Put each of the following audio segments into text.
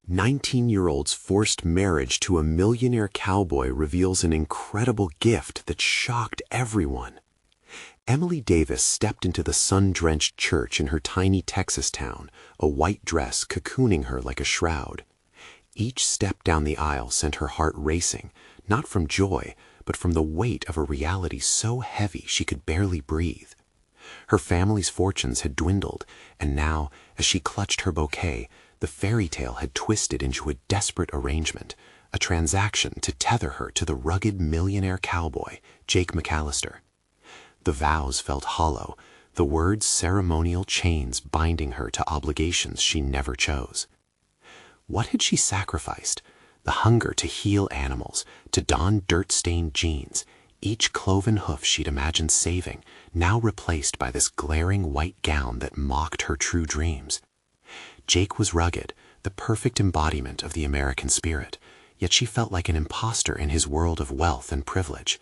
19-year-old's forced marriage to a millionaire cowboy reveals an incredible gift that shocked everyone. Emily Davis stepped into the sun-drenched church in her tiny Texas town, a white dress cocooning her like a shroud. Each step down the aisle sent her heart racing, not from joy, but from the weight of a reality so heavy she could barely breathe. Her family's fortunes had dwindled, and now, as she clutched her bouquet, the fairy tale had twisted into a desperate arrangement, a transaction to tether her to the rugged millionaire cowboy, Jake McAllister. The vows felt hollow, the words ceremonial chains binding her to obligations she never chose. What had she sacrificed? The hunger to heal animals, to don dirt-stained jeans, each cloven hoof she'd imagined saving, now replaced by this glaring white gown that mocked her true dreams. Jake was rugged, the perfect embodiment of the American spirit, yet she felt like an imposter in his world of wealth and privilege.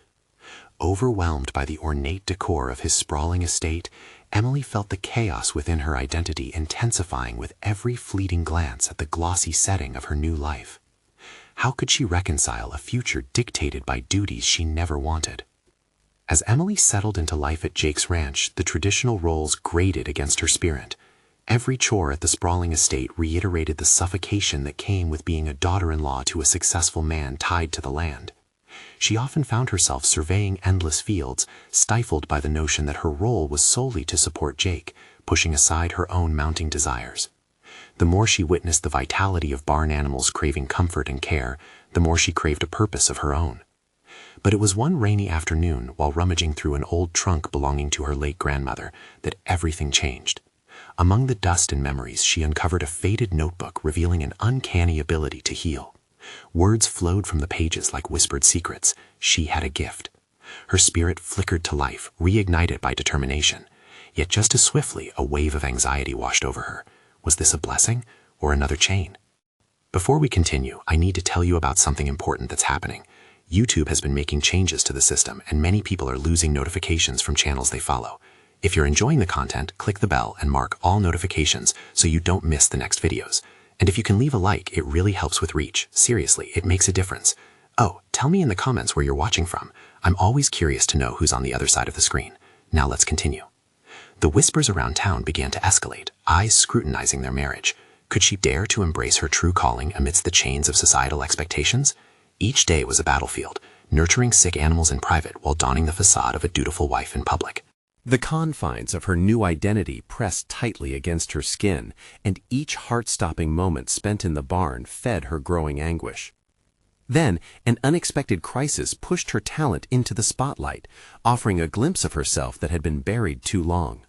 Overwhelmed by the ornate decor of his sprawling estate, Emily felt the chaos within her identity intensifying with every fleeting glance at the glossy setting of her new life. How could she reconcile a future dictated by duties she never wanted? As Emily settled into life at Jake's ranch, the traditional roles grated against her spirit. Every chore at the sprawling estate reiterated the suffocation that came with being a daughter-in-law to a successful man tied to the land. She often found herself surveying endless fields, stifled by the notion that her role was solely to support Jake, pushing aside her own mounting desires. The more she witnessed the vitality of barn animals craving comfort and care, the more she craved a purpose of her own. But it was one rainy afternoon, while rummaging through an old trunk belonging to her late grandmother, that everything changed. Among the dust and memories, she uncovered a faded notebook revealing an uncanny ability to heal. Words flowed from the pages like whispered secrets. She had a gift. Her spirit flickered to life, reignited by determination. Yet just as swiftly, a wave of anxiety washed over her. Was this a blessing or another chain? Before we continue, I need to tell you about something important that's happening. YouTube has been making changes to the system, and many people are losing notifications from channels they follow. If you're enjoying the content, click the bell and mark all notifications so you don't miss the next videos. And if you can leave a like, it really helps with reach. Seriously, it makes a difference. Oh, tell me in the comments where you're watching from. I'm always curious to know who's on the other side of the screen. Now let's continue. The whispers around town began to escalate, eyes scrutinizing their marriage. Could she dare to embrace her true calling amidst the chains of societal expectations? Each day was a battlefield, nurturing sick animals in private while donning the facade of a dutiful wife in public. The confines of her new identity pressed tightly against her skin, and each heart-stopping moment spent in the barn fed her growing anguish. Then, an unexpected crisis pushed her talent into the spotlight, offering a glimpse of herself that had been buried too long.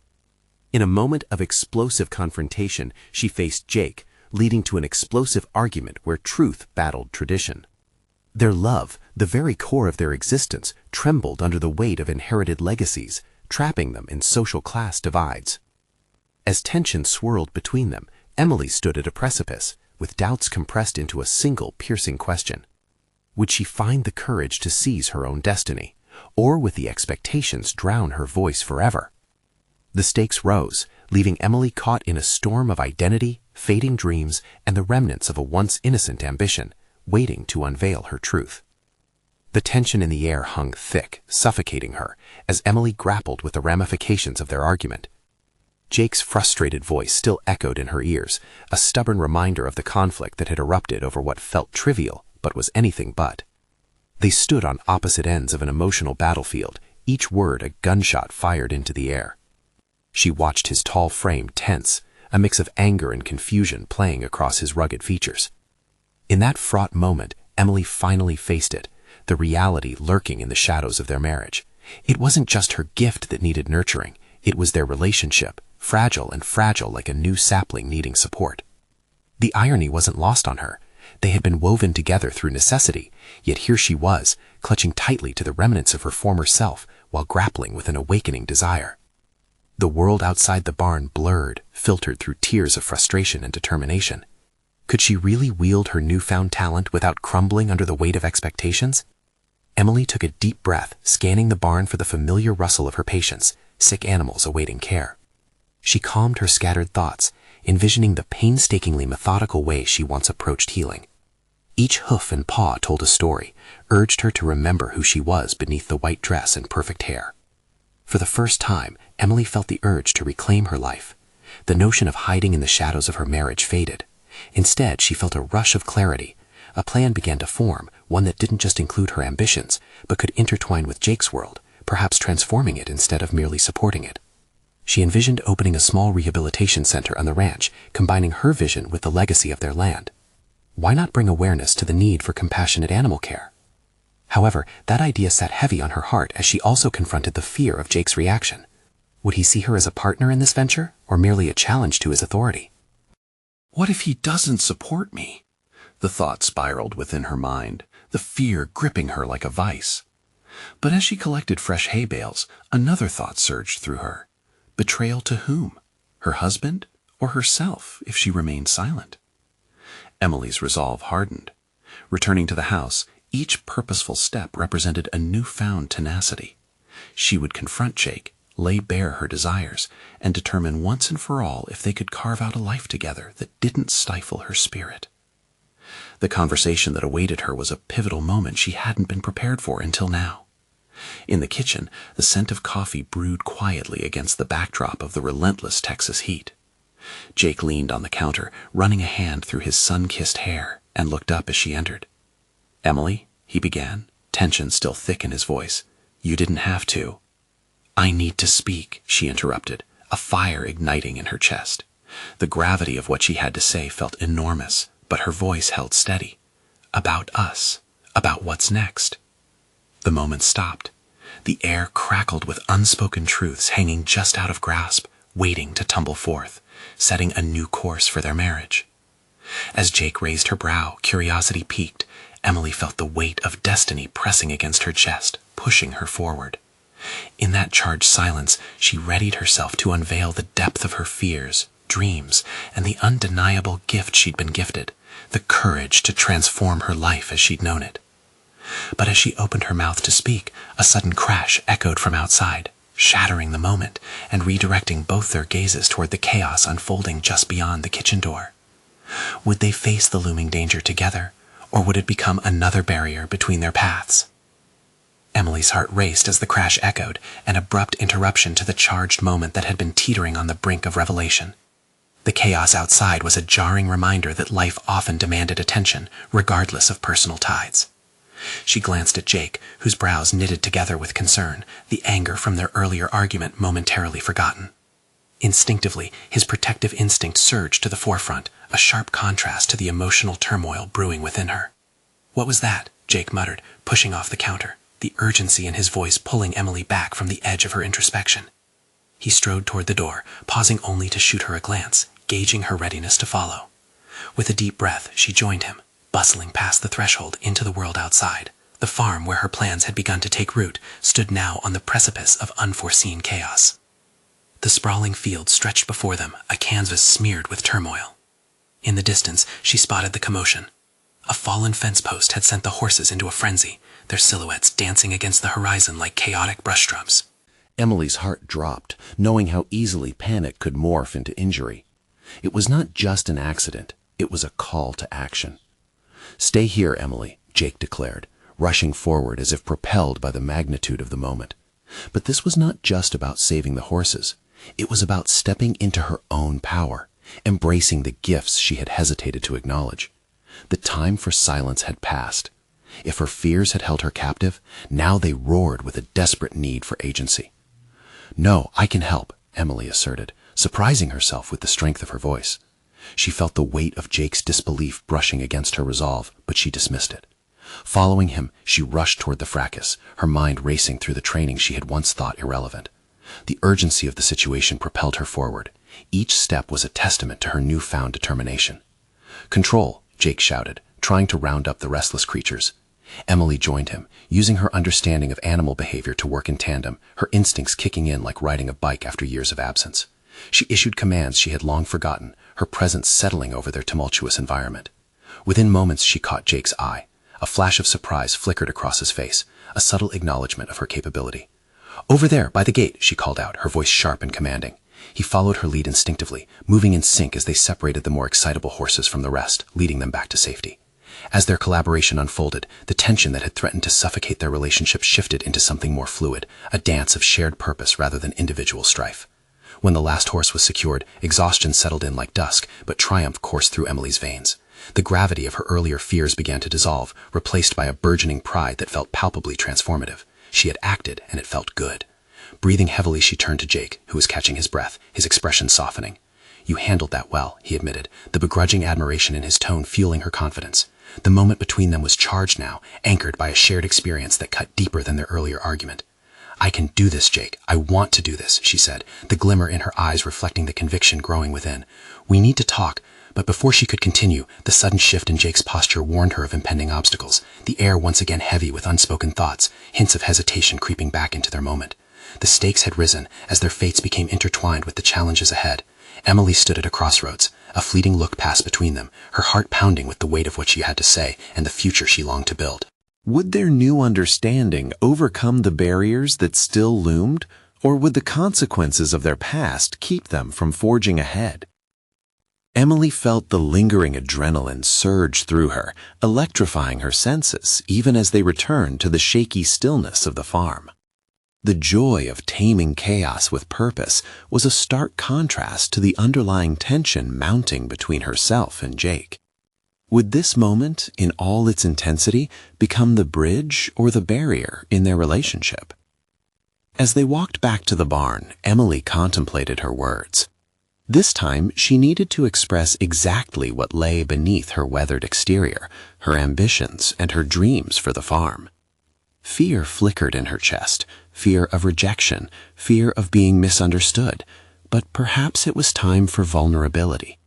In a moment of explosive confrontation, she faced Jake, leading to an explosive argument where truth battled tradition. Their love, the very core of their existence, trembled under the weight of inherited legacies, trapping them in social class divides. As tension swirled between them, Emily stood at a precipice, with doubts compressed into a single piercing question. Would she find the courage to seize her own destiny, or would the expectations drown her voice forever? The stakes rose, leaving Emily caught in a storm of identity, fading dreams, and the remnants of a once innocent ambition, waiting to unveil her truth. The tension in the air hung thick, suffocating her, as Emily grappled with the ramifications of their argument. Jake's frustrated voice still echoed in her ears, a stubborn reminder of the conflict that had erupted over what felt trivial, but was anything but. They stood on opposite ends of an emotional battlefield, each word a gunshot fired into the air. She watched his tall frame tense, a mix of anger and confusion playing across his rugged features. In that fraught moment, Emily finally faced it, the reality lurking in the shadows of their marriage. It wasn't just her gift that needed nurturing, it was their relationship, fragile like a new sapling needing support. The irony wasn't lost on her. They had been woven together through necessity, yet here she was, clutching tightly to the remnants of her former self while grappling with an awakening desire. The world outside the barn blurred, filtered through tears of frustration and determination. Could she really wield her newfound talent without crumbling under the weight of expectations? Emily took a deep breath, scanning the barn for the familiar rustle of her patients, sick animals awaiting care. She calmed her scattered thoughts, envisioning the painstakingly methodical way she once approached healing. Each hoof and paw told a story, urged her to remember who she was beneath the white dress and perfect hair. For the first time, Emily felt the urge to reclaim her life. The notion of hiding in the shadows of her marriage faded. Instead, she felt a rush of clarity. A plan began to form, one that didn't just include her ambitions, but could intertwine with Jake's world, perhaps transforming it instead of merely supporting it. She envisioned opening a small rehabilitation center on the ranch, combining her vision with the legacy of their land. Why not bring awareness to the need for compassionate animal care? However, that idea sat heavy on her heart as she also confronted the fear of Jake's reaction. Would he see her as a partner in this venture, or merely a challenge to his authority? What if he doesn't support me? The thought spiraled within her mind, the fear gripping her like a vice. But as she collected fresh hay bales, another thought surged through her. Betrayal to whom? Her husband, or herself if she remained silent? Emily's resolve hardened. Returning to the house, each purposeful step represented a newfound tenacity. She would confront Jake, lay bare her desires, and determine once and for all if they could carve out a life together that didn't stifle her spirit. The conversation that awaited her was a pivotal moment she hadn't been prepared for until now. In the kitchen, the scent of coffee brewed quietly against the backdrop of the relentless Texas heat. Jake leaned on the counter, running a hand through his sun-kissed hair, and looked up as she entered. "Emily," he began, tension still thick in his voice, "you didn't have to." "I need to speak," she interrupted, a fire igniting in her chest. The gravity of what she had to say felt enormous, but her voice held steady. "About us. About what's next." The moment stopped. The air crackled with unspoken truths hanging just out of grasp, waiting to tumble forth, setting a new course for their marriage. As Jake raised her brow, curiosity piqued. Emily felt the weight of destiny pressing against her chest, pushing her forward. In that charged silence, she readied herself to unveil the depth of her fears, dreams, and the undeniable gift she'd been gifted, the courage to transform her life as she'd known it. But as she opened her mouth to speak, a sudden crash echoed from outside, shattering the moment and redirecting both their gazes toward the chaos unfolding just beyond the kitchen door. Would they face the looming danger together, or would it become another barrier between their paths? Emily's heart raced as the crash echoed, an abrupt interruption to the charged moment that had been teetering on the brink of revelation. The chaos outside was a jarring reminder that life often demanded attention, regardless of personal tides. She glanced at Jake, whose brows knitted together with concern, the anger from their earlier argument momentarily forgotten. Instinctively, his protective instinct surged to the forefront, a sharp contrast to the emotional turmoil brewing within her. "What was that?" Jake muttered, pushing off the counter, the urgency in his voice pulling Emily back from the edge of her introspection. He strode toward the door, pausing only to shoot her a glance, gauging her readiness to follow. With a deep breath, she joined him, bustling past the threshold into the world outside. The farm where her plans had begun to take root stood now on the precipice of unforeseen chaos. The sprawling field stretched before them, a canvas smeared with turmoil. In the distance, she spotted the commotion. A fallen fence post had sent the horses into a frenzy, their silhouettes dancing against the horizon like chaotic brushstrokes. Emily's heart dropped, knowing how easily panic could morph into injury. It was not just an accident, it was a call to action. "Stay here, Emily," Jake declared, rushing forward as if propelled by the magnitude of the moment. But this was not just about saving the horses. It was about stepping into her own power, embracing the gifts she had hesitated to acknowledge. The time for silence had passed. If her fears had held her captive, now they roared with a desperate need for agency. "No, I can help," Emily asserted, surprising herself with the strength of her voice. She felt the weight of Jake's disbelief brushing against her resolve, but she dismissed it. Following him, she rushed toward the fracas, her mind racing through the training she had once thought irrelevant. The urgency of the situation propelled her forward. Each step was a testament to her newfound determination. "Control," Jake shouted, trying to round up the restless creatures. Emily joined him, using her understanding of animal behavior to work in tandem, her instincts kicking in like riding a bike after years of absence. She issued commands she had long forgotten, her presence settling over their tumultuous environment. Within moments she caught Jake's eye. A flash of surprise flickered across his face, a subtle acknowledgement of her capability. "Over there, by the gate," she called out, her voice sharp and commanding. He followed her lead instinctively, moving in sync as they separated the more excitable horses from the rest, leading them back to safety. As their collaboration unfolded, the tension that had threatened to suffocate their relationship shifted into something more fluid, a dance of shared purpose rather than individual strife. When the last horse was secured, exhaustion settled in like dusk, but triumph coursed through Emily's veins. The gravity of her earlier fears began to dissolve, replaced by a burgeoning pride that felt palpably transformative. She had acted, and it felt good. Breathing heavily, she turned to Jake, who was catching his breath, his expression softening. "You handled that well," he admitted, the begrudging admiration in his tone fueling her confidence. The moment between them was charged now, anchored by a shared experience that cut deeper than their earlier argument. "I can do this, Jake. I want to do this," she said, the glimmer in her eyes reflecting the conviction growing within. "We need to talk." But before she could continue, the sudden shift in Jake's posture warned her of impending obstacles, the air once again heavy with unspoken thoughts, hints of hesitation creeping back into their moment. The stakes had risen as their fates became intertwined with the challenges ahead. Emily stood at a crossroads. A fleeting look passed between them, her heart pounding with the weight of what she had to say and the future she longed to build. Would their new understanding overcome the barriers that still loomed, or would the consequences of their past keep them from forging ahead? Emily felt the lingering adrenaline surge through her, electrifying her senses even as they returned to the shaky stillness of the farm. The joy of taming chaos with purpose was a stark contrast to the underlying tension mounting between herself and Jake. Would this moment, in all its intensity, become the bridge or the barrier in their relationship? As they walked back to the barn, Emily contemplated her words. This time, she needed to express exactly what lay beneath her weathered exterior, her ambitions and her dreams for the farm. Fear flickered in her chest, fear of rejection, fear of being misunderstood, but perhaps it was time for vulnerability.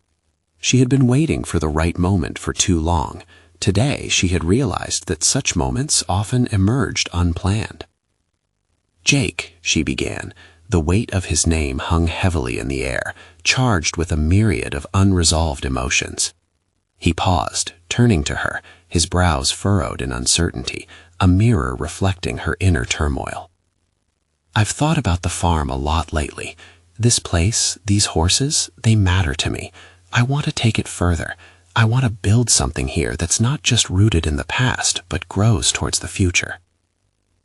She had been waiting for the right moment for too long. Today, she had realized that such moments often emerged unplanned. "Jake," she began. The weight of his name hung heavily in the air, charged with a myriad of unresolved emotions. He paused, turning to her, his brows furrowed in uncertainty, a mirror reflecting her inner turmoil. "I've thought about the farm a lot lately. This place, these horses, they matter to me. I want to take it further. I want to build something here that's not just rooted in the past, but grows towards the future."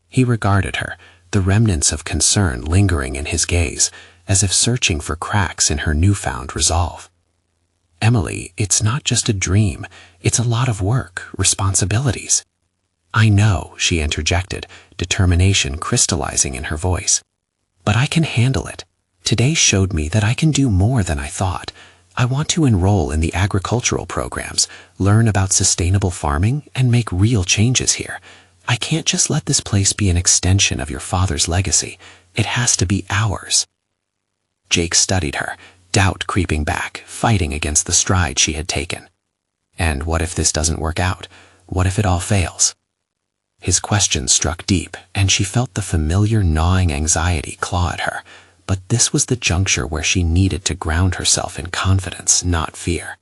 He regarded her, the remnants of concern lingering in his gaze, as if searching for cracks in her newfound resolve. "Emily, it's not just a dream. It's a lot of work, responsibilities." "I know," she interjected, determination crystallizing in her voice. "But I can handle it. Today showed me that I can do more than I thought. I want to enroll in the agricultural programs, learn about sustainable farming, and make real changes here. I can't just let this place be an extension of your father's legacy. It has to be ours." Jake studied her, doubt creeping back, fighting against the stride she had taken. "And what if this doesn't work out? What if it all fails?" His question struck deep, and she felt the familiar gnawing anxiety claw at her. But this was the juncture where she needed to ground herself in confidence, not fear.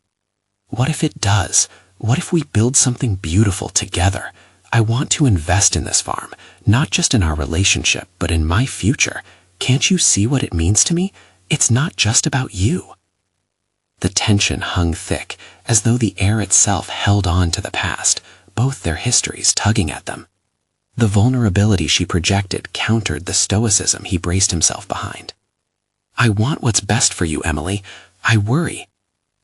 "What if it does? What if we build something beautiful together? I want to invest in this farm, not just in our relationship, but in my future. Can't you see what it means to me? It's not just about you." The tension hung thick, as though the air itself held on to the past, both their histories tugging at them. The vulnerability she projected countered the stoicism he braced himself behind. "I want what's best for you, Emily. I worry.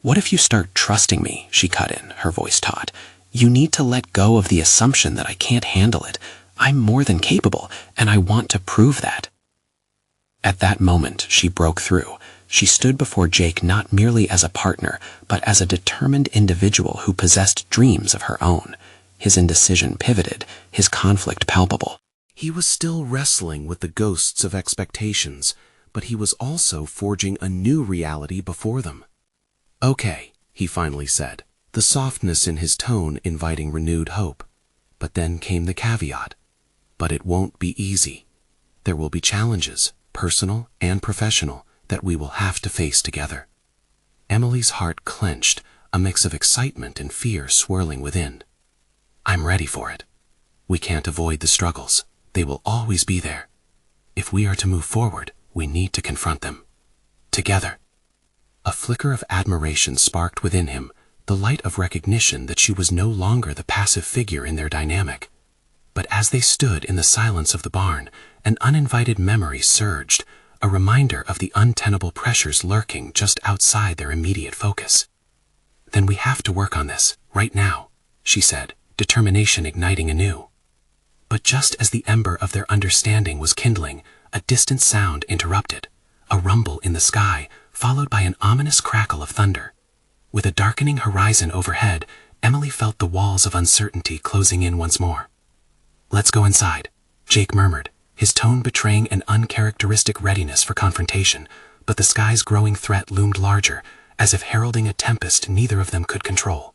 What if you start trusting me?" she cut in, her voice taut. "You need to let go of the assumption that I can't handle it. I'm more than capable, and I want to prove that." At that moment, she broke through. She stood before Jake not merely as a partner, but as a determined individual who possessed dreams of her own. His indecision pivoted, his conflict palpable. He was still wrestling with the ghosts of expectations, but he was also forging a new reality before them. "Okay," he finally said, the softness in his tone inviting renewed hope. But then came the caveat. "But it won't be easy. There will be challenges, personal and professional, that we will have to face together." Emily's heart clenched, a mix of excitement and fear swirling within. "I'm ready for it. We can't avoid the struggles. They will always be there. If we are to move forward, we need to confront them." together. A flicker of admiration sparked within him, the light of recognition that she was no longer the passive figure in their dynamic. But as they stood in the silence of the barn, an uninvited memory surged, a reminder of the untenable pressures lurking just outside their immediate focus. "Then we have to work on this, right now," she said, determination igniting anew. But just as the ember of their understanding was kindling, a distant sound interrupted, a rumble in the sky, followed by an ominous crackle of thunder. With a darkening horizon overhead, Emily felt the walls of uncertainty closing in once more. "Let's go inside," Jake murmured, his tone betraying an uncharacteristic readiness for confrontation, but the sky's growing threat loomed larger, as if heralding a tempest neither of them could control.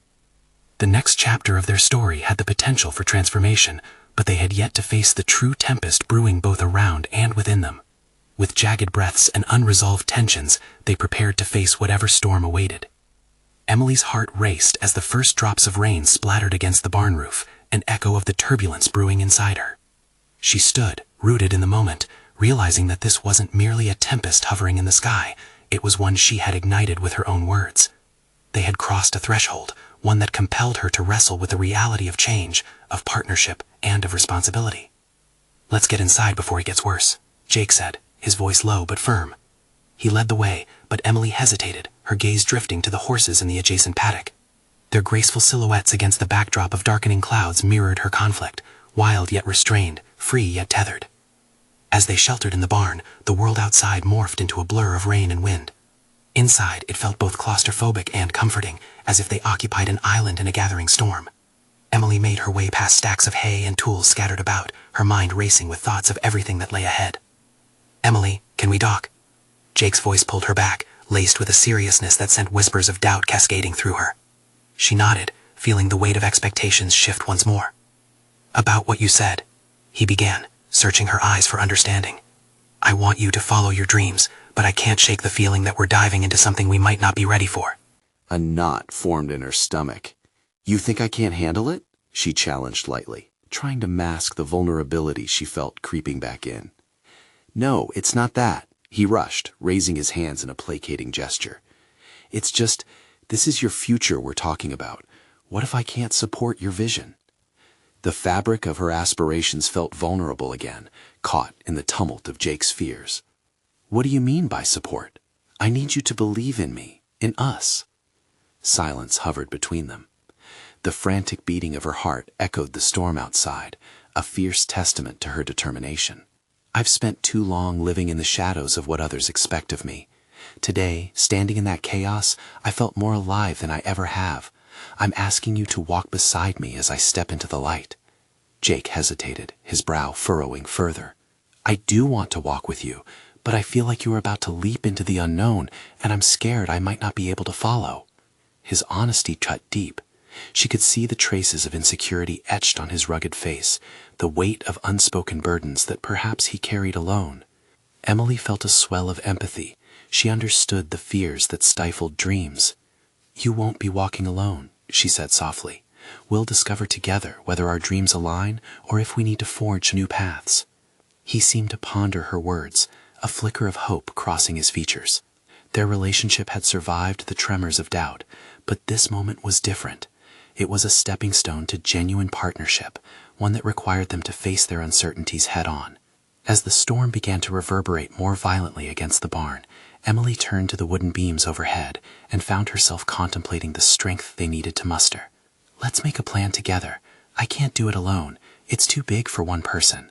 The next chapter of their story had the potential for transformation, but they had yet to face the true tempest brewing both around and within them. With jagged breaths and unresolved tensions, they prepared to face whatever storm awaited. Emily's heart raced as the first drops of rain splattered against the barn roof, an echo of the turbulence brewing inside her. She stood, rooted in the moment, realizing that this wasn't merely a tempest hovering in the sky, it was one she had ignited with her own words. They had crossed a threshold, one that compelled her to wrestle with the reality of change, of partnership, and of responsibility. "Let's get inside before it gets worse," Jake said, his voice low but firm. He led the way, but Emily hesitated, her gaze drifting to the horses in the adjacent paddock. Their graceful silhouettes against the backdrop of darkening clouds mirrored her conflict, wild yet restrained, free yet tethered. As they sheltered in the barn, the world outside morphed into a blur of rain and wind. Inside, it felt both claustrophobic and comforting, as if they occupied an island in a gathering storm. Emily made her way past stacks of hay and tools scattered about, her mind racing with thoughts of everything that lay ahead. "Emily, can we talk?" Jake's voice pulled her back, laced with a seriousness that sent whispers of doubt cascading through her. She nodded, feeling the weight of expectations shift once more. "About what you said," he began, searching her eyes for understanding. "I want you to follow your dreams, but I can't shake the feeling that we're diving into something we might not be ready for." A knot formed in her stomach. "You think I can't handle it?" she challenged lightly, trying to mask the vulnerability she felt creeping back in. "No, it's not that," he rushed, raising his hands in a placating gesture. "It's just, this is your future we're talking about. What if I can't support your vision?" The fabric of her aspirations felt vulnerable again, caught in the tumult of Jake's fears. "What do you mean by support? I need you to believe in me, in us." Silence hovered between them. The frantic beating of her heart echoed the storm outside, a fierce testament to her determination. "I've spent too long living in the shadows of what others expect of me. Today, standing in that chaos, I felt more alive than I ever have. I'm asking you to walk beside me as I step into the light." Jake hesitated, his brow furrowing further. "I do want to walk with you, but I feel like you are about to leap into the unknown, and I'm scared I might not be able to follow." His honesty cut deep. She could see the traces of insecurity etched on his rugged face, the weight of unspoken burdens that perhaps he carried alone. Emily felt a swell of empathy. She understood the fears that stifled dreams. "You won't be walking alone," she said softly. "We'll discover together whether our dreams align or if we need to forge new paths." He seemed to ponder her words, a flicker of hope crossing his features. Their relationship had survived the tremors of doubt, but this moment was different. It was a stepping stone to genuine partnership, one that required them to face their uncertainties head-on. As the storm began to reverberate more violently against the barn, Emily turned to the wooden beams overhead and found herself contemplating the strength they needed to muster. "Let's make a plan together. I can't do it alone. It's too big for one person."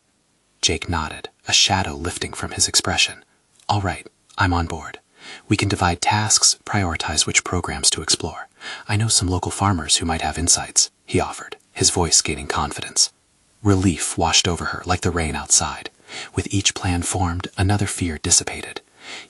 Jake nodded, a shadow lifting from his expression. "All right, I'm on board. We can divide tasks, prioritize which programs to explore. I know some local farmers who might have insights," he offered, his voice gaining confidence. Relief washed over her like the rain outside. With each plan formed, another fear dissipated.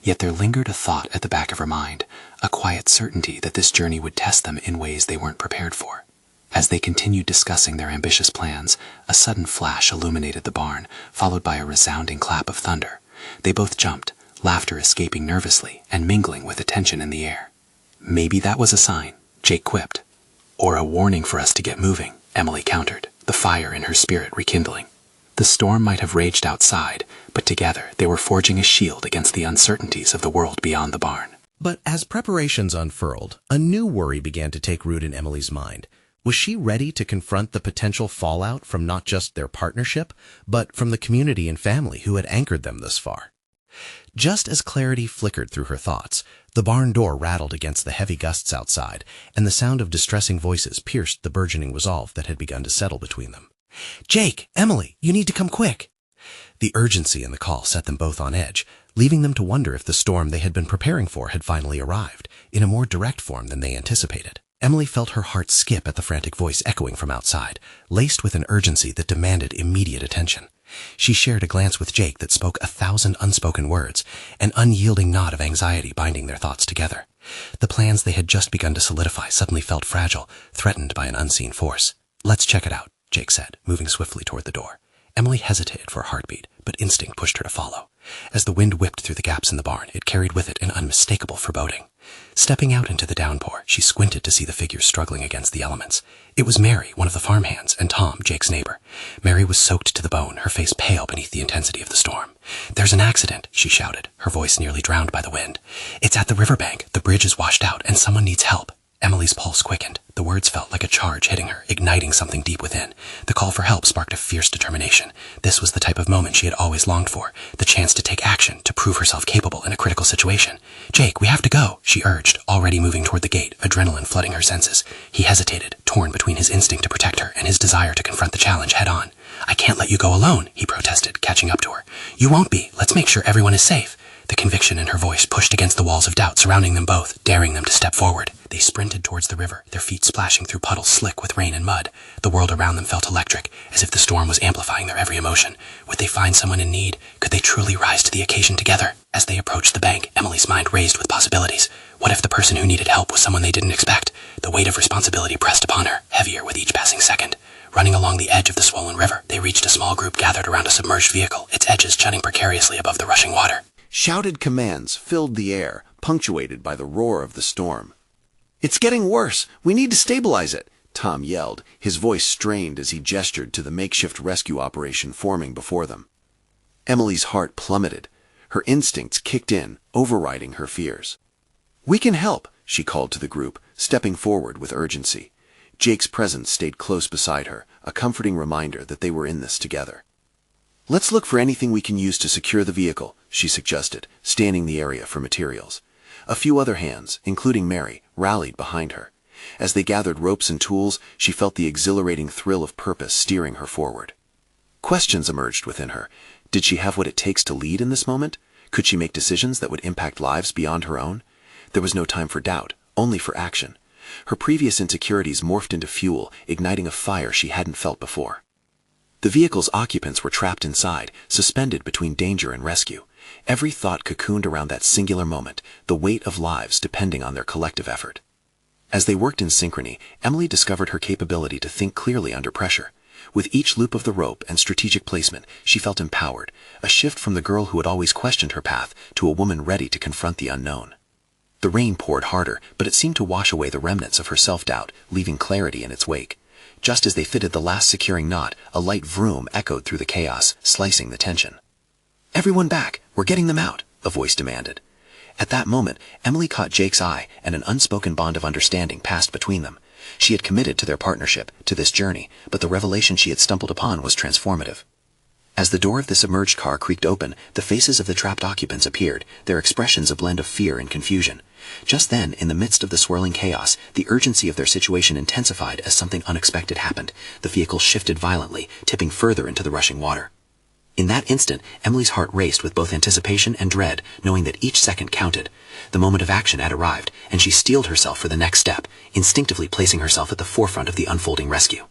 Yet there lingered a thought at the back of her mind, a quiet certainty that this journey would test them in ways they weren't prepared for. As they continued discussing their ambitious plans, a sudden flash illuminated the barn, followed by a resounding clap of thunder. They both jumped, laughter escaping nervously and mingling with the tension in the air. "Maybe that was a sign," Jake quipped. "Or a warning for us to get moving," Emily countered, the fire in her spirit rekindling. The storm might have raged outside, but together they were forging a shield against the uncertainties of the world beyond the barn. But as preparations unfurled, a new worry began to take root in Emily's mind. Was she ready to confront the potential fallout from not just their partnership, but from the community and family who had anchored them thus far? Just as clarity flickered through her thoughts, the barn door rattled against the heavy gusts outside, and the sound of distressing voices pierced the burgeoning resolve that had begun to settle between them. "Jake, Emily, you need to come quick!" The urgency in the call set them both on edge, leaving them to wonder if the storm they had been preparing for had finally arrived, in a more direct form than they anticipated. Emily felt her heart skip at the frantic voice echoing from outside, laced with an urgency that demanded immediate attention. She shared a glance with Jake that spoke 1,000 unspoken words, an unyielding knot of anxiety binding their thoughts together. The plans they had just begun to solidify suddenly felt fragile, threatened by an unseen force. "Let's check it out," Jake said, moving swiftly toward the door. Emily hesitated for a heartbeat, but instinct pushed her to follow. As the wind whipped through the gaps in the barn, it carried with it an unmistakable foreboding. Stepping out into the downpour, she squinted to see the figures struggling against the elements. It was Mary, one of the farmhands, and Tom, Jake's neighbor. Mary was soaked to the bone, her face pale beneath the intensity of the storm. "There's an accident," she shouted, her voice nearly drowned by the wind. "It's at the riverbank. The bridge is washed out, and someone needs help." Emily's pulse quickened. The words felt like a charge hitting her, igniting something deep within. The call for help sparked a fierce determination. This was the type of moment she had always longed for, the chance to take action, to prove herself capable in a critical situation. "Jake, we have to go," she urged, already moving toward the gate, adrenaline flooding her senses. He hesitated, torn between his instinct to protect her and his desire to confront the challenge head-on. "I can't let you go alone," he protested, catching up to her. "You won't be. Let's make sure everyone is safe." The conviction in her voice pushed against the walls of doubt surrounding them both, daring them to step forward. They sprinted towards the river, their feet splashing through puddles slick with rain and mud. The world around them felt electric, as if the storm was amplifying their every emotion. Would they find someone in need? Could they truly rise to the occasion together? As they approached the bank, Emily's mind raced with possibilities. What if the person who needed help was someone they didn't expect? The weight of responsibility pressed upon her, heavier with each passing second. Running along the edge of the swollen river, they reached a small group gathered around a submerged vehicle, its edges jutting precariously above the rushing water. Shouted commands filled the air, punctuated by the roar of the storm. "It's getting worse! We need to stabilize it!" Tom yelled, his voice strained as he gestured to the makeshift rescue operation forming before them. Emily's heart plummeted. Her instincts kicked in, overriding her fears. "We can help," she called to the group, stepping forward with urgency. Jake's presence stayed close beside her, a comforting reminder that they were in this together. "Let's look for anything we can use to secure the vehicle," she suggested, scanning the area for materials. A few other hands, including Mary, rallied behind her. As they gathered ropes and tools, she felt the exhilarating thrill of purpose steering her forward. Questions emerged within her. Did she have what it takes to lead in this moment? Could she make decisions that would impact lives beyond her own? There was no time for doubt, only for action. Her previous insecurities morphed into fuel, igniting a fire she hadn't felt before. The vehicle's occupants were trapped inside, suspended between danger and rescue. Every thought cocooned around that singular moment, the weight of lives depending on their collective effort. As they worked in synchrony, Emily discovered her capability to think clearly under pressure. With each loop of the rope and strategic placement, she felt empowered, a shift from the girl who had always questioned her path to a woman ready to confront the unknown. The rain poured harder, but it seemed to wash away the remnants of her self-doubt, leaving clarity in its wake. Just as they fitted the last securing knot, a light vroom echoed through the chaos, slicing the tension. "Everyone back! We're getting them out!" a voice demanded. At that moment, Emily caught Jake's eye, and an unspoken bond of understanding passed between them. She had committed to their partnership, to this journey, but the revelation she had stumbled upon was transformative. As the door of the submerged car creaked open, the faces of the trapped occupants appeared, their expressions a blend of fear and confusion. Just then, in the midst of the swirling chaos, the urgency of their situation intensified as something unexpected happened. The vehicle shifted violently, tipping further into the rushing water. In that instant, Emily's heart raced with both anticipation and dread, knowing that each second counted. The moment of action had arrived, and she steeled herself for the next step, instinctively placing herself at the forefront of the unfolding rescue.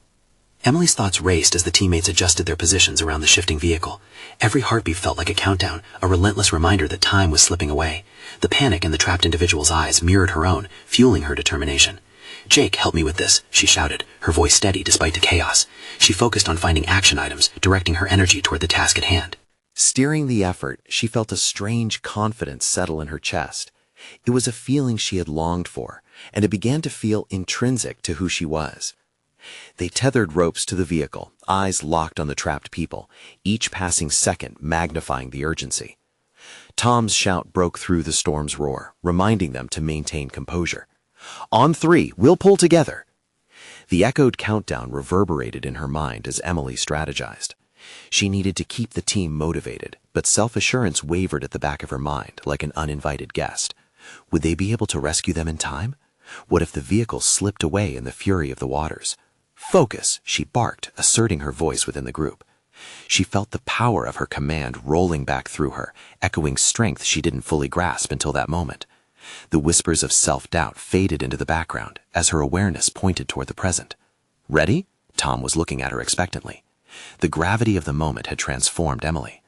Emily's thoughts raced as the teammates adjusted their positions around the shifting vehicle. Every heartbeat felt like a countdown, a relentless reminder that time was slipping away. The panic in the trapped individual's eyes mirrored her own, fueling her determination. "Jake, help me with this," she shouted, her voice steady despite the chaos. She focused on finding action items, directing her energy toward the task at hand. Steering the effort, she felt a strange confidence settle in her chest. It was a feeling she had longed for, and it began to feel intrinsic to who she was. They tethered ropes to the vehicle, eyes locked on the trapped people, each passing second magnifying the urgency. Tom's shout broke through the storm's roar, reminding them to maintain composure. "On three, we'll pull together." The echoed countdown reverberated in her mind as Emily strategized. She needed to keep the team motivated, but self-assurance wavered at the back of her mind like an uninvited guest. Would they be able to rescue them in time? What if the vehicle slipped away in the fury of the waters? "Focus," she barked, asserting her voice within the group. She felt the power of her command rolling back through her, echoing strength she didn't fully grasp until that moment. The whispers of self-doubt faded into the background as her awareness pointed toward the present. "Ready?" Tom was looking at her expectantly. The gravity of the moment had transformed Emily.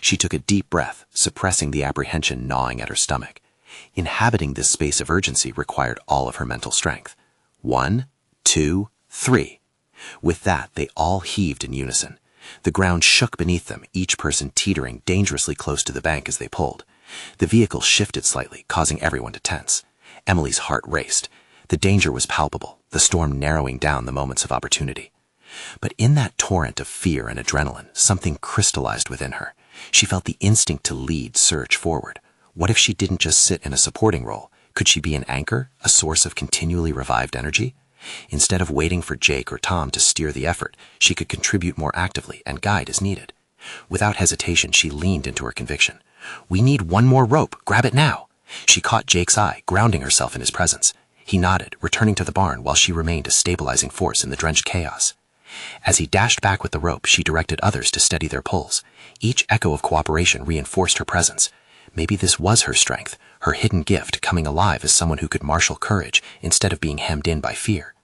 She took a deep breath, suppressing the apprehension gnawing at her stomach. Inhabiting this space of urgency required all of her mental strength. 1, 2, 3. With that, they all heaved in unison. The ground shook beneath them, each person teetering dangerously close to the bank as they pulled. The vehicle shifted slightly, causing everyone to tense. Emily's heart raced. The danger was palpable, the storm narrowing down the moments of opportunity. But in that torrent of fear and adrenaline, something crystallized within her. She felt the instinct to lead surge forward. What if she didn't just sit in a supporting role? Could she be an anchor, a source of continually revived energy? Instead of waiting for Jake or Tom to steer the effort, she could contribute more actively and guide as needed. Without hesitation, she leaned into her conviction. "We need one more rope. Grab it now." She caught Jake's eye, grounding herself in his presence. He nodded, returning to the barn while she remained a stabilizing force in the drenched chaos. As he dashed back with the rope, she directed others to steady their pulls. Each echo of cooperation reinforced her presence. Maybe this was her strength, her hidden gift coming alive as someone who could marshal courage instead of being hemmed in by fear.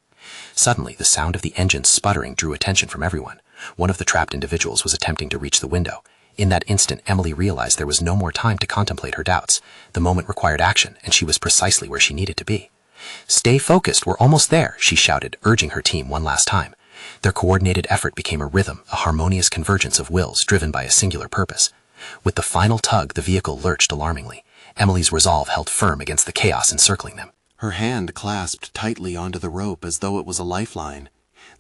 Suddenly, the sound of the engine sputtering drew attention from everyone. One of the trapped individuals was attempting to reach the window. In that instant, Emily realized there was no more time to contemplate her doubts. The moment required action, and she was precisely where she needed to be. "Stay focused, we're almost there," she shouted, urging her team one last time. Their coordinated effort became a rhythm, a harmonious convergence of wills driven by a singular purpose. With the final tug, the vehicle lurched alarmingly. Emily's resolve held firm against the chaos encircling them. Her hand clasped tightly onto the rope as though it was a lifeline.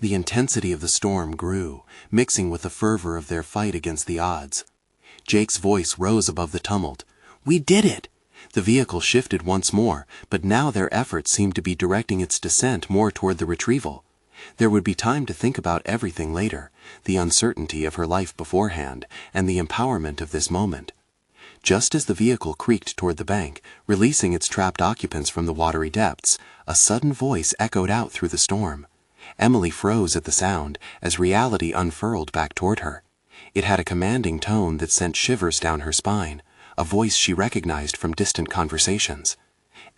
The intensity of the storm grew, mixing with the fervor of their fight against the odds. Jake's voice rose above the tumult. "We did it!" The vehicle shifted once more, but now their efforts seemed to be directing its descent more toward the retrieval. There would be time to think about everything later, the uncertainty of her life beforehand, and the empowerment of this moment. Just as the vehicle creaked toward the bank, releasing its trapped occupants from the watery depths, a sudden voice echoed out through the storm. Emily froze at the sound as reality unfurled back toward her. It had a commanding tone that sent shivers down her spine, a voice she recognized from distant conversations.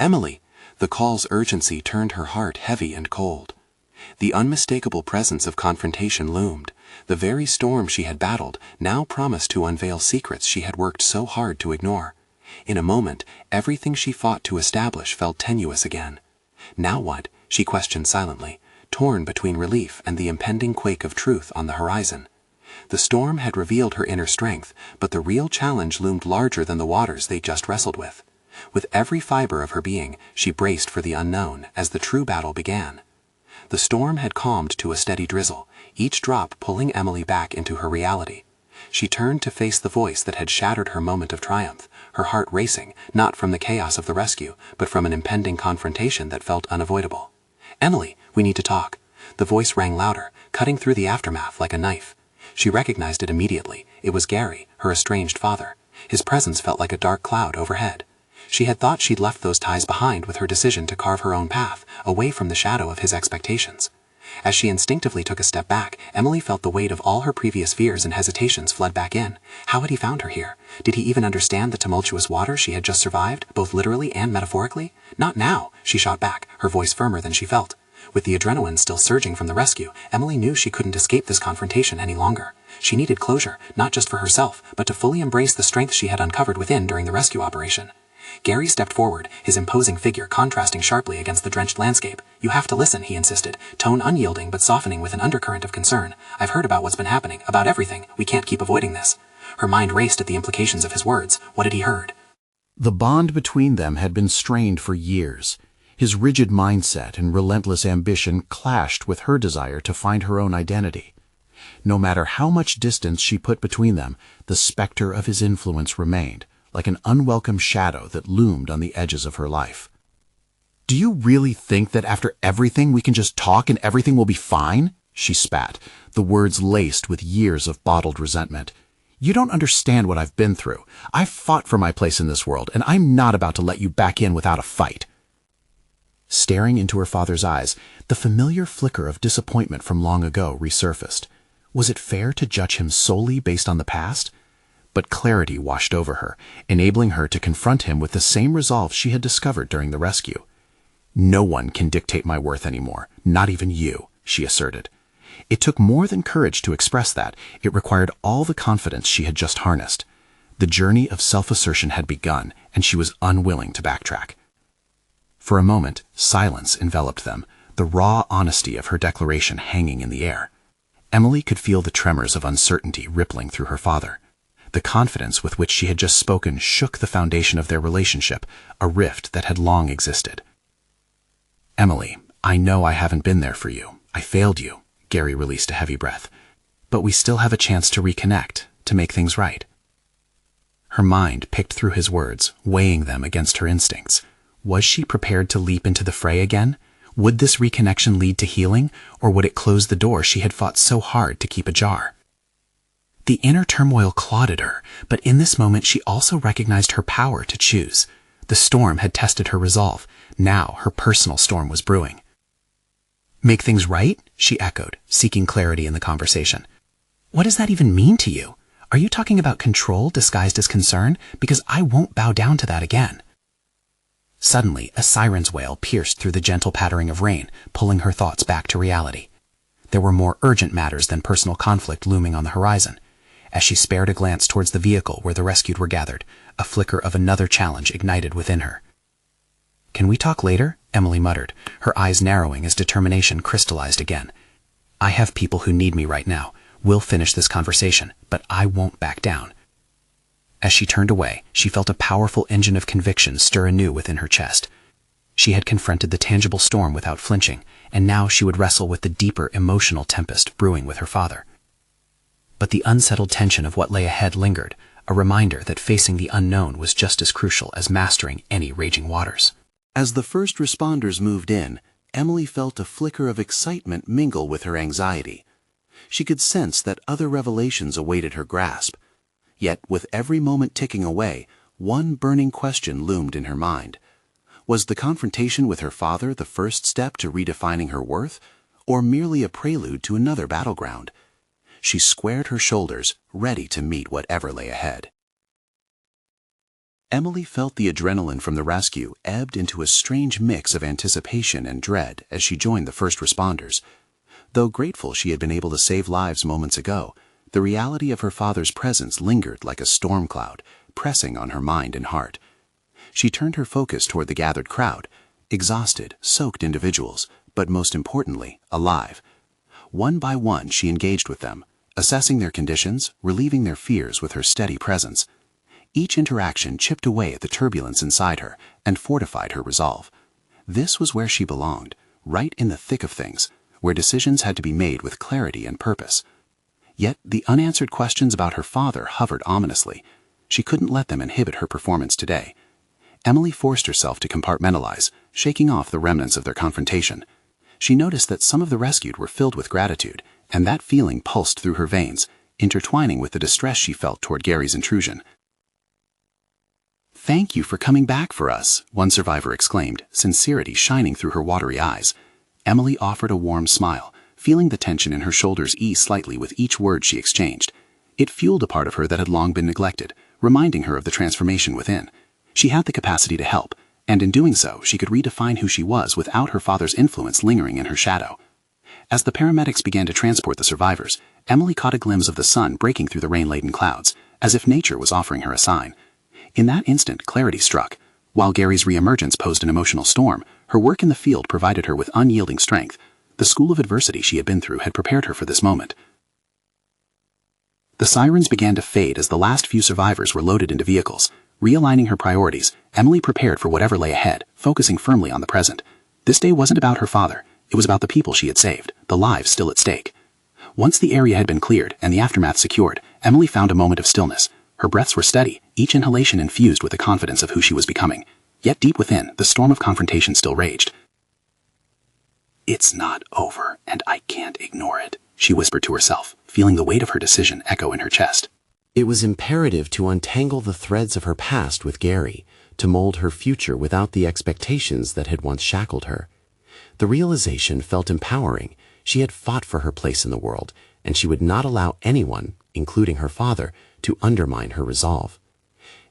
"Emily!" The call's urgency turned her heart heavy and cold. The unmistakable presence of confrontation loomed. The very storm she had battled now promised to unveil secrets she had worked so hard to ignore. In a moment, everything she fought to establish felt tenuous again. Now what? She questioned silently, torn between relief and the impending quake of truth on the horizon. The storm had revealed her inner strength, but the real challenge loomed larger than the waters they just wrestled with. With every fiber of her being, she braced for the unknown as the true battle began. The storm had calmed to a steady drizzle, each drop pulling Emily back into her reality. She turned to face the voice that had shattered her moment of triumph, her heart racing, not from the chaos of the rescue, but from an impending confrontation that felt unavoidable. "Emily, we need to talk." The voice rang louder, cutting through the aftermath like a knife. She recognized it immediately. It was Gary, her estranged father. His presence felt like a dark cloud overhead. She had thought she'd left those ties behind with her decision to carve her own path, away from the shadow of his expectations. As she instinctively took a step back, Emily felt the weight of all her previous fears and hesitations flood back in. How had he found her here? Did he even understand the tumultuous waters she had just survived, both literally and metaphorically? Not now, she shot back, her voice firmer than she felt. With the adrenaline still surging from the rescue, Emily knew she couldn't escape this confrontation any longer. She needed closure, not just for herself, but to fully embrace the strength she had uncovered within during the rescue operation. Gary stepped forward, his imposing figure contrasting sharply against the drenched landscape. "You have to listen," he insisted, tone unyielding but softening with an undercurrent of concern. "I've heard about what's been happening, about everything. We can't keep avoiding this." Her mind raced at the implications of his words. What had he heard? The bond between them had been strained for years. His rigid mindset and relentless ambition clashed with her desire to find her own identity. No matter how much distance she put between them, the specter of his influence remained, like an unwelcome shadow that loomed on the edges of her life. "Do you really think that after everything we can just talk and everything will be fine?" she spat, the words laced with years of bottled resentment. "You don't understand what I've been through. I've fought for my place in this world, and I'm not about to let you back in without a fight." Staring into her father's eyes, the familiar flicker of disappointment from long ago resurfaced. Was it fair to judge him solely based on the past? But clarity washed over her, enabling her to confront him with the same resolve she had discovered during the rescue. "No one can dictate my worth anymore, not even you," she asserted. It took more than courage to express that. It required all the confidence she had just harnessed. The journey of self-assertion had begun, and she was unwilling to backtrack. For a moment, silence enveloped them, the raw honesty of her declaration hanging in the air. Emily could feel the tremors of uncertainty rippling through her father. The confidence with which she had just spoken shook the foundation of their relationship, a rift that had long existed. "Emily, I know I haven't been there for you. I failed you." Gary released a heavy breath. "But we still have a chance to reconnect, to make things right." Her mind picked through his words, weighing them against her instincts. Was she prepared to leap into the fray again? Would this reconnection lead to healing, or would it close the door she had fought so hard to keep ajar? The inner turmoil clouded her, but in this moment she also recognized her power to choose. The storm had tested her resolve. Now her personal storm was brewing. "Make things right?" she echoed, seeking clarity in the conversation. "What does that even mean to you? Are you talking about control disguised as concern? Because I won't bow down to that again." Suddenly, a siren's wail pierced through the gentle pattering of rain, pulling her thoughts back to reality. There were more urgent matters than personal conflict looming on the horizon. As she spared a glance towards the vehicle where the rescued were gathered, a flicker of another challenge ignited within her. "Can we talk later?" Emily muttered, her eyes narrowing as determination crystallized again. "I have people who need me right now. We'll finish this conversation, but I won't back down." As she turned away, she felt a powerful engine of conviction stir anew within her chest. She had confronted the tangible storm without flinching, and now she would wrestle with the deeper emotional tempest brewing with her father. But the unsettled tension of what lay ahead lingered, a reminder that facing the unknown was just as crucial as mastering any raging waters. As the first responders moved in, Emily felt a flicker of excitement mingle with her anxiety. She could sense that other revelations awaited her grasp. Yet, with every moment ticking away, one burning question loomed in her mind. Was the confrontation with her father the first step to redefining her worth, or merely a prelude to another battleground? She squared her shoulders, ready to meet whatever lay ahead. Emily felt the adrenaline from the rescue ebbed into a strange mix of anticipation and dread as she joined the first responders. Though grateful she had been able to save lives moments ago, the reality of her father's presence lingered like a storm cloud, pressing on her mind and heart. She turned her focus toward the gathered crowd, exhausted, soaked individuals, but most importantly, alive. One by one she engaged with them, assessing their conditions, relieving their fears with her steady presence. Each interaction chipped away at the turbulence inside her and fortified her resolve. This was where she belonged, right in the thick of things, where decisions had to be made with clarity and purpose. Yet the unanswered questions about her father hovered ominously. She couldn't let them inhibit her performance today. Emily forced herself to compartmentalize, shaking off the remnants of their confrontation. She noticed that some of the rescued were filled with gratitude, and that feeling pulsed through her veins, intertwining with the distress she felt toward Gary's intrusion. "Thank you for coming back for us," one survivor exclaimed, sincerity shining through her watery eyes. Emily offered a warm smile, feeling the tension in her shoulders ease slightly with each word she exchanged. It fueled a part of her that had long been neglected, reminding her of the transformation within. She had the capacity to help, and in doing so, she could redefine who she was without her father's influence lingering in her shadow. As the paramedics began to transport the survivors, Emily caught a glimpse of the sun breaking through the rain-laden clouds, as if nature was offering her a sign. In that instant, clarity struck. While Gary's reemergence posed an emotional storm, her work in the field provided her with unyielding strength. The school of adversity she had been through had prepared her for this moment. The sirens began to fade as the last few survivors were loaded into vehicles. Realigning her priorities, Emily prepared for whatever lay ahead, focusing firmly on the present. This day wasn't about her father. It was about the people she had saved, the lives still at stake. Once the area had been cleared and the aftermath secured, Emily found a moment of stillness. Her breaths were steady, each inhalation infused with the confidence of who she was becoming. Yet deep within, the storm of confrontation still raged. "It's not over, and I can't ignore it," she whispered to herself, feeling the weight of her decision echo in her chest. It was imperative to untangle the threads of her past with Gary, to mold her future without the expectations that had once shackled her. The realization felt empowering. She had fought for her place in the world, and she would not allow anyone, including her father, to undermine her resolve.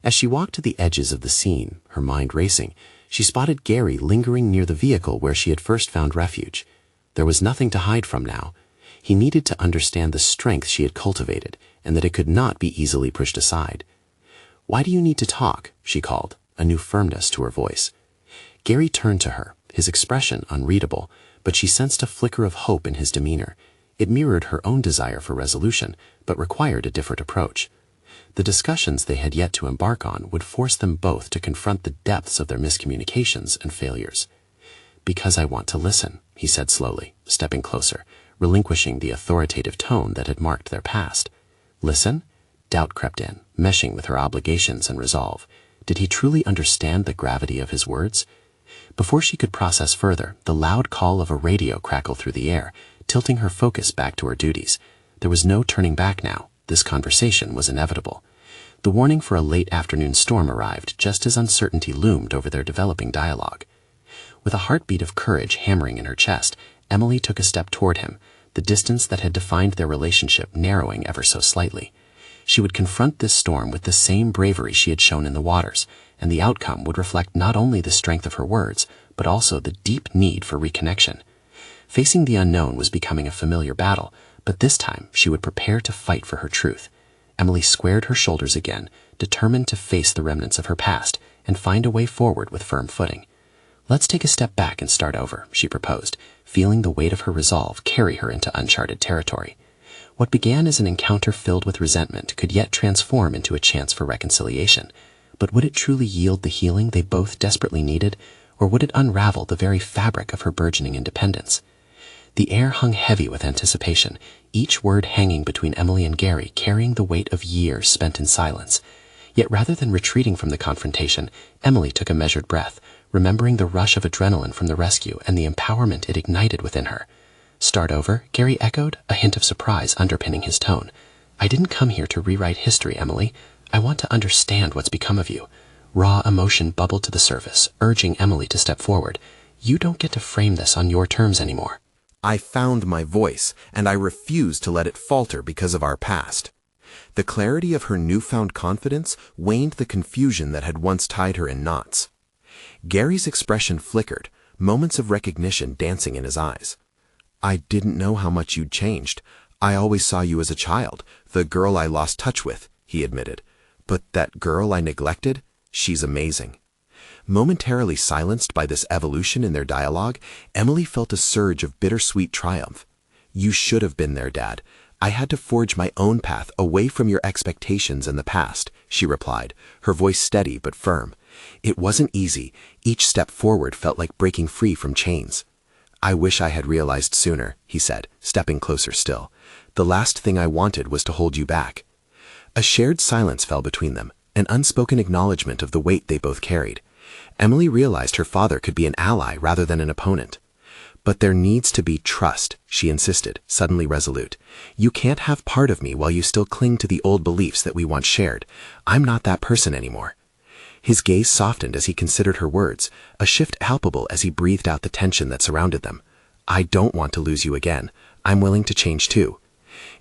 As she walked to the edges of the scene, her mind racing, she spotted Gary lingering near the vehicle where she had first found refuge. There was nothing to hide from now. He needed to understand the strength she had cultivated, and that it could not be easily pushed aside. "Why do you need to talk?" she called, a new firmness to her voice. Gary turned to her, his expression unreadable, but she sensed a flicker of hope in his demeanor. It mirrored her own desire for resolution, but required a different approach. The discussions they had yet to embark on would force them both to confront the depths of their miscommunications and failures. "Because I want to listen," he said slowly, stepping closer, relinquishing the authoritative tone that had marked their past. "Listen?" Doubt crept in, meshing with her obligations and resolve. Did he truly understand the gravity of his words? Before she could process further, the loud call of a radio crackled through the air, tilting her focus back to her duties. There was no turning back now. This conversation was inevitable. The warning for a late afternoon storm arrived just as uncertainty loomed over their developing dialogue. With a heartbeat of courage hammering in her chest, Emily took a step toward him, the distance that had defined their relationship narrowing ever so slightly. She would confront this storm with the same bravery she had shown in the waters, and the outcome would reflect not only the strength of her words, but also the deep need for reconnection. Facing the unknown was becoming a familiar battle, but this time she would prepare to fight for her truth. Emily squared her shoulders again, determined to face the remnants of her past and find a way forward with firm footing. "Let's take a step back and start over," she proposed, feeling the weight of her resolve carry her into uncharted territory. What began as an encounter filled with resentment could yet transform into a chance for reconciliation. But would it truly yield the healing they both desperately needed, or would it unravel the very fabric of her burgeoning independence? The air hung heavy with anticipation, each word hanging between Emily and Gary, carrying the weight of years spent in silence. Yet rather than retreating from the confrontation, Emily took a measured breath, remembering the rush of adrenaline from the rescue and the empowerment it ignited within her. "Start over?" Gary echoed, a hint of surprise underpinning his tone. "I didn't come here to rewrite history, Emily. I want to understand what's become of you." Raw emotion bubbled to the surface, urging Emily to step forward. "You don't get to frame this on your terms anymore." I found my voice, and I refuse to let it falter because of our past. The clarity of her newfound confidence waned the confusion that had once tied her in knots. Gary's expression flickered, moments of recognition dancing in his eyes. "I didn't know how much you'd changed. I always saw you as a child, the girl I lost touch with," he admitted. "But that girl I neglected, she's amazing." Momentarily silenced by this evolution in their dialogue, Emily felt a surge of bittersweet triumph. "You should have been there, Dad. I had to forge my own path away from your expectations in the past," she replied, her voice steady but firm. "It wasn't easy. Each step forward felt like breaking free from chains." "I wish I had realized sooner," he said, stepping closer still. "The last thing I wanted was to hold you back." A shared silence fell between them, an unspoken acknowledgement of the weight they both carried. Emily realized her father could be an ally rather than an opponent. "But there needs to be trust," she insisted, suddenly resolute. "You can't have part of me while you still cling to the old beliefs that we once shared. I'm not that person anymore." His gaze softened as he considered her words, a shift palpable as he breathed out the tension that surrounded them. "I don't want to lose you again. I'm willing to change too."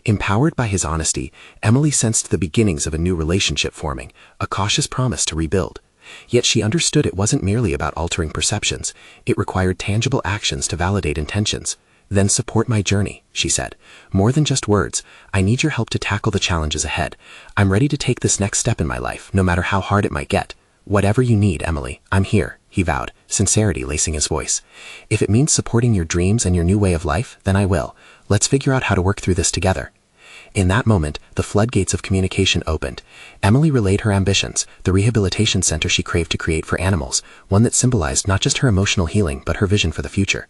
Empowered by his honesty, Emily sensed the beginnings of a new relationship forming, a cautious promise to rebuild. Yet she understood it wasn't merely about altering perceptions. It required tangible actions to validate intentions. "Then support my journey," she said. "More than just words. I need your help to tackle the challenges ahead. I'm ready to take this next step in my life, no matter how hard it might get." "Whatever you need, Emily, I'm here," he vowed, sincerity lacing his voice. "If it means supporting your dreams and your new way of life, then I will. Let's figure out how to work through this together." In that moment, the floodgates of communication opened. Emily relayed her ambitions, the rehabilitation center she craved to create for animals, one that symbolized not just her emotional healing but her vision for the future.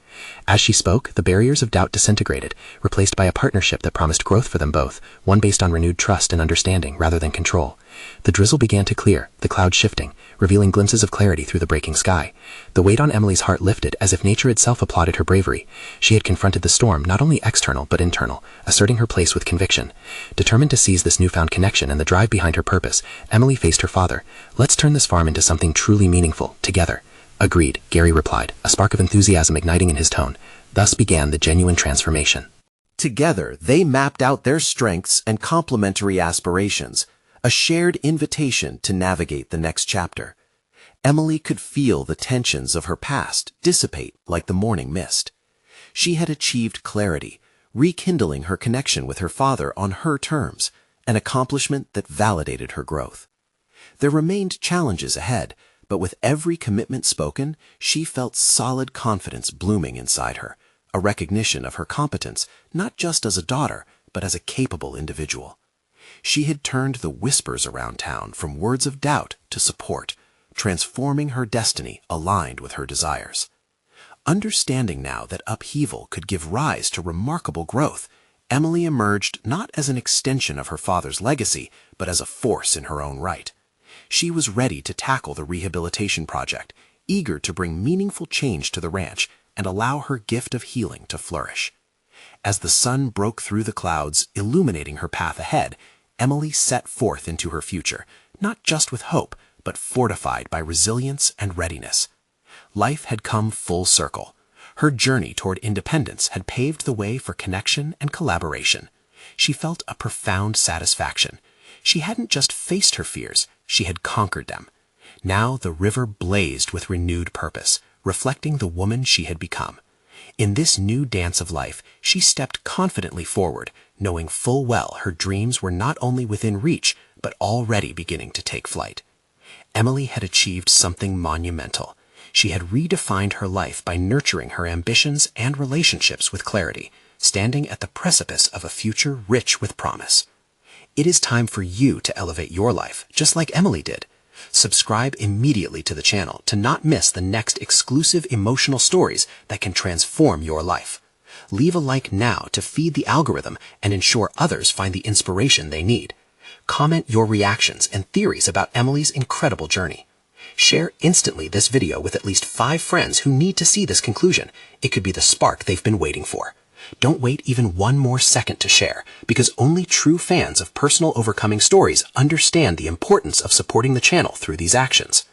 As she spoke, the barriers of doubt disintegrated, replaced by a partnership that promised growth for them both, one based on renewed trust and understanding rather than control. The drizzle began to clear, the clouds shifting, revealing glimpses of clarity through the breaking sky. The weight on Emily's heart lifted as if nature itself applauded her bravery. She had confronted the storm, not only external but internal, asserting her place with conviction. Determined to seize this newfound connection and the drive behind her purpose, Emily faced her father. "Let's turn this farm into something truly meaningful, together." "Agreed," Gary replied, a spark of enthusiasm igniting in his tone. Thus began the genuine transformation. Together, they mapped out their strengths and complementary aspirations, a shared invitation to navigate the next chapter. Emily could feel the tensions of her past dissipate like the morning mist. She had achieved clarity, rekindling her connection with her father on her terms, an accomplishment that validated her growth. There remained challenges ahead, but with every commitment spoken, she felt solid confidence blooming inside her, a recognition of her competence, not just as a daughter, but as a capable individual. She had turned the whispers around town from words of doubt to support, transforming her destiny aligned with her desires. Understanding now that upheaval could give rise to remarkable growth, Emily emerged not as an extension of her father's legacy, but as a force in her own right. She was ready to tackle the rehabilitation project, eager to bring meaningful change to the ranch and allow her gift of healing to flourish. As the sun broke through the clouds, illuminating her path ahead, Emily set forth into her future, not just with hope, but fortified by resilience and readiness. Life had come full circle. Her journey toward independence had paved the way for connection and collaboration. She felt a profound satisfaction. She hadn't just faced her fears, she had conquered them. Now the river blazed with renewed purpose, reflecting the woman she had become. In this new dance of life, she stepped confidently forward, knowing full well her dreams were not only within reach, but already beginning to take flight. Emily had achieved something monumental. She had redefined her life by nurturing her ambitions and relationships with clarity, standing at the precipice of a future rich with promise. It is time for you to elevate your life, just like Emily did. Subscribe immediately to the channel to not miss the next exclusive emotional stories that can transform your life. Leave a like now to feed the algorithm and ensure others find the inspiration they need. Comment your reactions and theories about Emily's incredible journey. Share instantly this video with at least 5 friends who need to see this conclusion. It could be the spark they've been waiting for. Don't wait even one more second to share, because only true fans of personal overcoming stories understand the importance of supporting the channel through these actions.